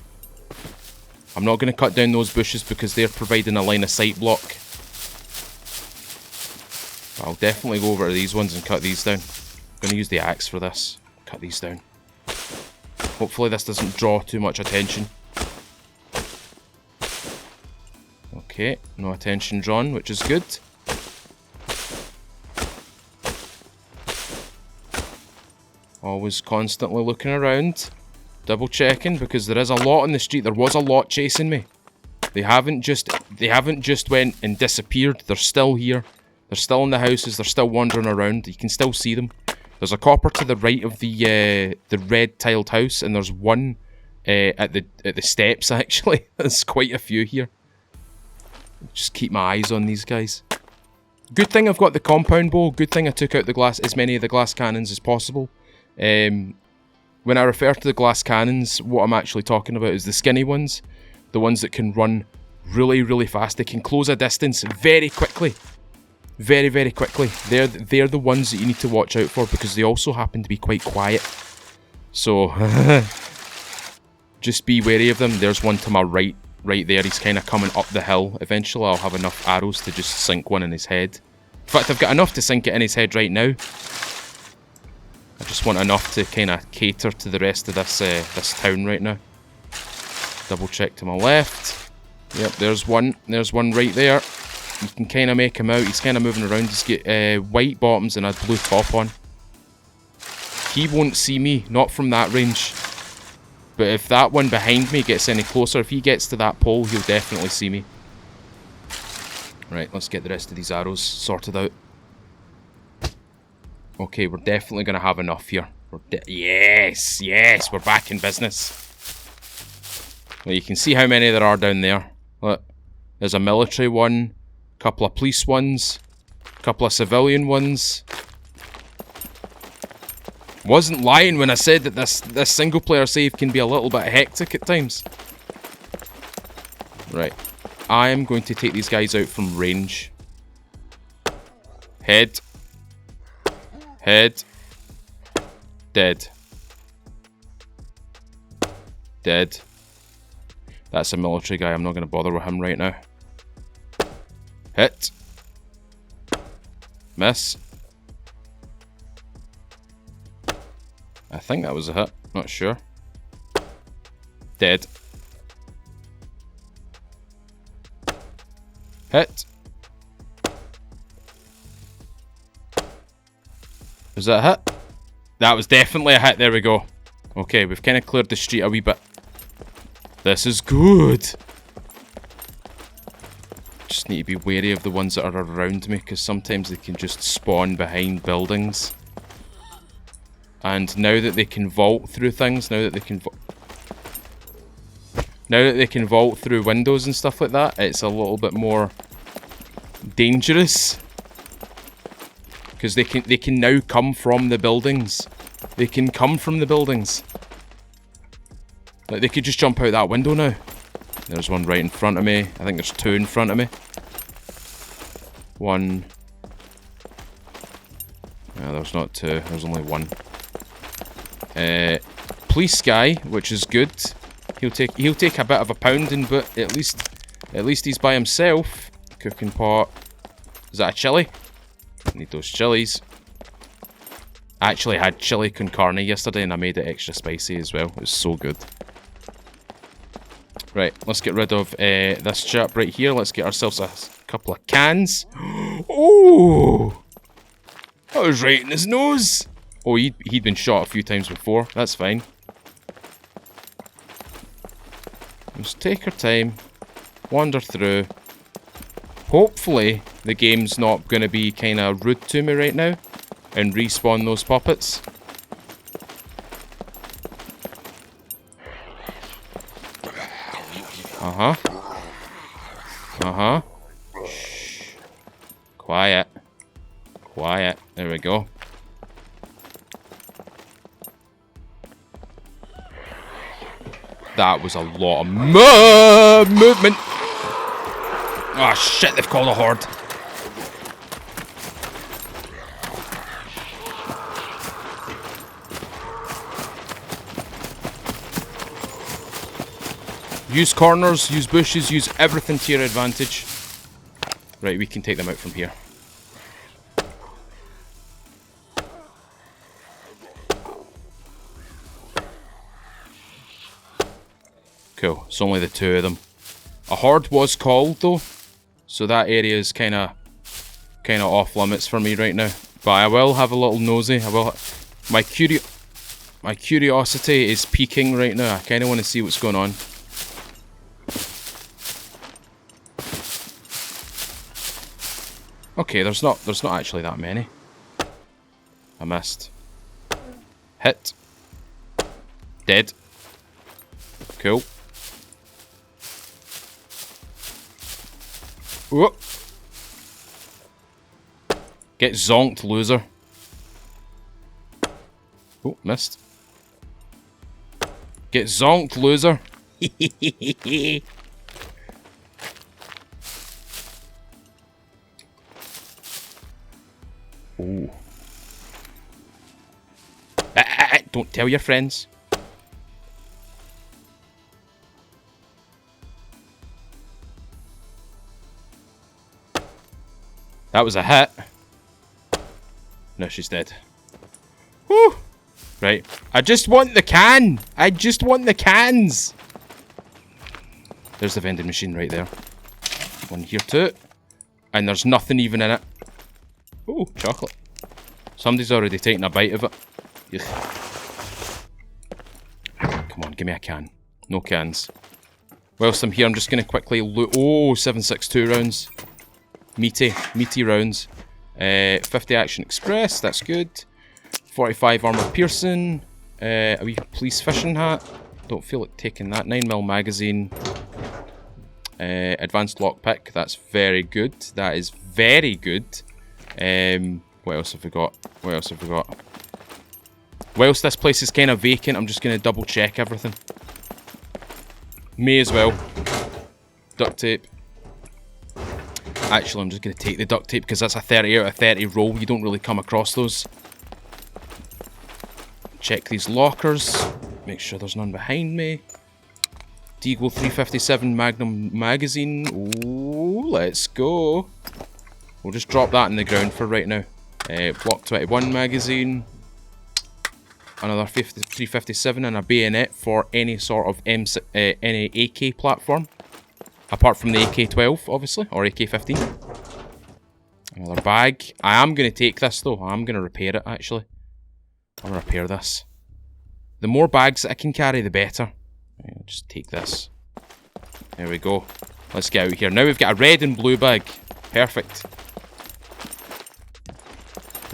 I'm not going to cut down those bushes because they're providing a line of sight block. I'll definitely go over to these ones and cut these down. I'm going to use the axe for this. Cut these down. Hopefully this doesn't draw too much attention. Okay, no attention drawn, which is good. Always constantly looking around. Double checking because there is a lot on the street. There was a lot chasing me. They haven't just went and disappeared. They're still here. They're still in the houses. They're still wandering around. You can still see them. There's a copper to the right of the red tiled house, and there's one at the steps actually. There's quite a few here. Just keep my eyes on these guys. Good thing I've got the compound bow. Good thing I took out as many of the glass cannons as possible. When I refer to the glass cannons, what I'm actually talking about is the skinny ones. The ones that can run really, really fast. They can close a distance very quickly. Very, very quickly. They're the ones that you need to watch out for because they also happen to be quite quiet. So, just be wary of them. There's one to my right there. He's kind of coming up the hill. Eventually I'll have enough arrows to just sink one in his head. In fact, I've got enough to sink it in his head right now. I just want enough to kind of cater to the rest of this town right now. Double check to my left. Yep, there's one. There's one right there. You can kind of make him out. He's kind of moving around. He's got white bottoms and a blue top on. He won't see me, not from that range. But if that one behind me gets any closer, if he gets to that pole, he'll definitely see me. Right, let's get the rest of these arrows sorted out. Okay, we're definitely going to have enough here. Yes, we're back in business. Well, you can see how many there are down there. Look, there's a military one, a couple of police ones, a couple of civilian ones. Wasn't lying when I said that this single player save can be a little bit hectic at times. Right. I am going to take these guys out from range. Head. Head. Dead. Dead. That's a military guy. I'm not going to bother with him right now. Hit. Miss. I think that was a hit. Not sure. Dead. Hit. Was that a hit? That was definitely a hit. There we go. Okay, we've kind of cleared the street a wee bit. This is good. Just need to be wary of the ones that are around me, because sometimes they can just spawn behind buildings. And now that they can vault through things, now that they can vault through windows and stuff like that, it's a little bit more dangerous. Because they can now come from the buildings. They can come from the buildings. Like, they could just jump out that window now. There's one right in front of me. I think there's two in front of me. One. No, there's not two. There's only one. Police guy, which is good. He'll take a bit of a pounding, but at least he's by himself. Cooking pot. Is that a chili? Need those chilies. I actually had chili con carne yesterday and I made it extra spicy as well. It was so good. Right, let's get rid of this chap right here. Let's get ourselves a couple of cans. Oh! That was right in his nose. Oh, he'd been shot a few times before. That's fine. Just take our time. Wander through. Hopefully, the game's not going to be kind of rude to me right now. And respawn those puppets. Uh-huh. Uh-huh. Shh. Quiet. Quiet. There we go. That was a lot of movement. Oh shit, they've called a horde. Use corners, use bushes, use everything to your advantage. Right, we can take them out from here. Cool, it's only the two of them. A horde was called though, so that area is kind of off limits for me right now. But I will have a little nosy. My curiosity is peaking right now. I kind of want to see what's going on. Okay, there's not actually that many. I missed. Hit. Dead. Cool. Whoop. Get zonked, loser. Oh, missed. Get zonked, loser. Ooh. Don't tell your friends. That was a hit. No, she's dead. Whew. Right. I just want the can. I just want the cans. There's the vending machine right there. One here too. And there's nothing even in it. Ooh, chocolate. Somebody's already taken a bite of it. Ugh. Come on, give me a can. No cans. Whilst I'm here, I'm just going to quickly loot. Oh, 7.62 rounds. Meaty rounds. 50 Action Express, that's good. 45 Armour Piercing. A wee police fishing hat. Don't feel like taking that. 9mm magazine. Advanced lockpick. That's very good. That is very good. What else have we got? What else have we got? Whilst this place is kind of vacant, I'm just going to double check everything. May as well. Duct tape. Actually, I'm just going to take the duct tape because that's a 30 out of 30 roll. You don't really come across those. Check these lockers. Make sure there's none behind me. Deagle 357 Magnum magazine. Ooh, let's go. We'll just drop that in the ground for right now. Block 21 magazine. Another 357 and a bayonet for any sort of any AK platform. Apart from the AK-12, obviously, or AK-15. Another bag. I am going to take this, though. I'm going to repair it, actually. I'll repair this. The more bags that I can carry, the better. I'll just take this. There we go. Let's get out of here. Now we've got a red and blue bag. Perfect.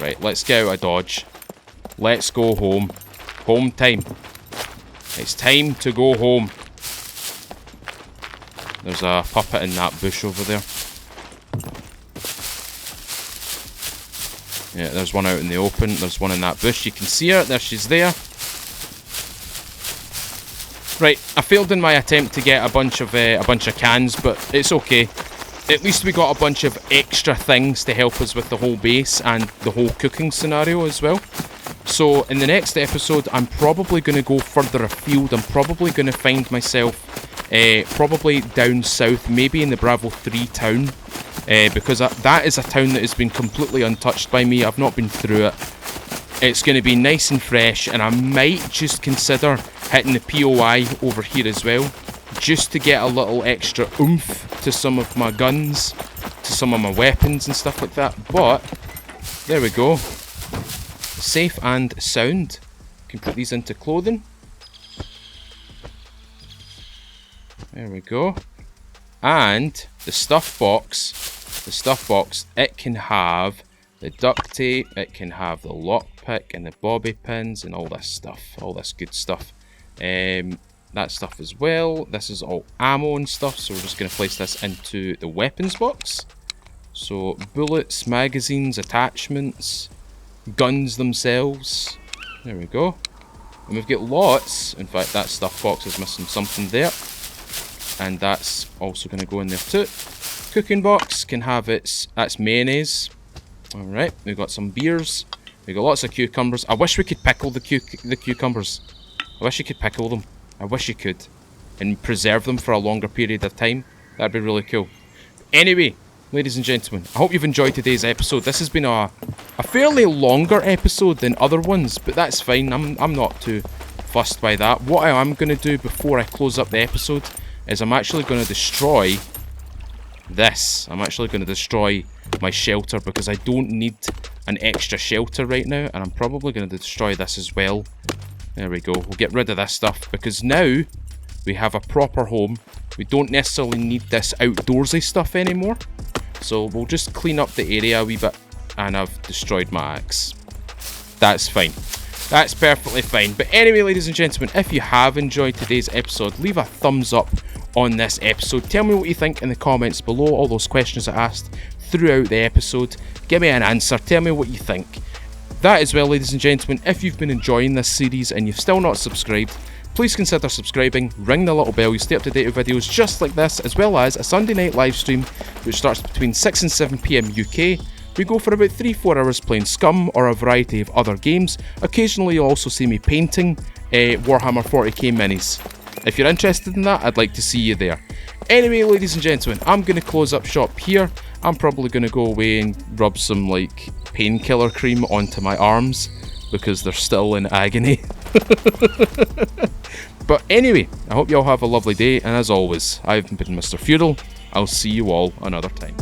Right, let's get out of Dodge. Let's go home. Home time. It's time to go home. There's a puppet in that bush over there. Yeah, there's one out in the open. There's one in that bush. You can see her. There she's there. Right, I failed in my attempt to get a bunch of cans, but it's okay. At least we got a bunch of extra things to help us with the whole base and the whole cooking scenario as well. So in the next episode, I'm probably going to go further afield. I'm probably going to find myself probably down south, maybe in the Bravo 3 town, because that is a town that has been completely untouched by me. I've not been through it. It's going to be nice and fresh, and I might just consider hitting the POI over here as well, just to get a little extra oomph to some of my guns, to some of my weapons and stuff like that. But there we go. Safe and sound. Can put these into clothing. There we go. And the stuff box, it can have the duct tape, it can have the lockpick and the bobby pins and all this stuff, all this good stuff. That stuff as well. This is all ammo and stuff, so we're just going to place this into the weapons box. So bullets, magazines, attachments, guns themselves. There we go. And we've got lots. In fact, that stuff box is missing something there. And that's also going to go in there too. Cooking box can have that's mayonnaise. Alright, we've got some beers. We've got lots of cucumbers. I wish we could pickle the cucumbers. I wish you could pickle them. I wish you could. And preserve them for a longer period of time. That'd be really cool. Anyway, ladies and gentlemen, I hope you've enjoyed today's episode. This has been a fairly longer episode than other ones, but that's fine. I'm not too fussed by that. What I am going to do before I close up the episode is I'm actually going to destroy this. I'm actually going to destroy my shelter because I don't need an extra shelter right now, and I'm probably going to destroy this as well. There we go. We'll get rid of this stuff because now we have a proper home. We don't necessarily need this outdoorsy stuff anymore. So we'll just clean up the area a wee bit, and I've destroyed my axe. That's fine. That's perfectly fine. But anyway, ladies and gentlemen, if you have enjoyed today's episode, leave a thumbs up on this episode. Tell me what you think in the comments below. All those questions I asked throughout the episode. Give me an answer. Tell me what you think. That as well, ladies and gentlemen, if you've been enjoying this series and you've still not subscribed, please consider subscribing, ring the little bell, you stay up to date with videos just like this, as well as a Sunday night live stream which starts between 6 and 7 PM UK. We go for about 3-4 hours playing SCUM or a variety of other games. Occasionally you'll also see me painting Warhammer 40k minis. If you're interested in that, I'd like to see you there. Anyway, ladies and gentlemen, I'm going to close up shop here. I'm probably going to go away and rub some like painkiller cream onto my arms because they're still in agony. But anyway, I hope you all have a lovely day, and as always, I've been Mr. Feudal. I'll see you all another time.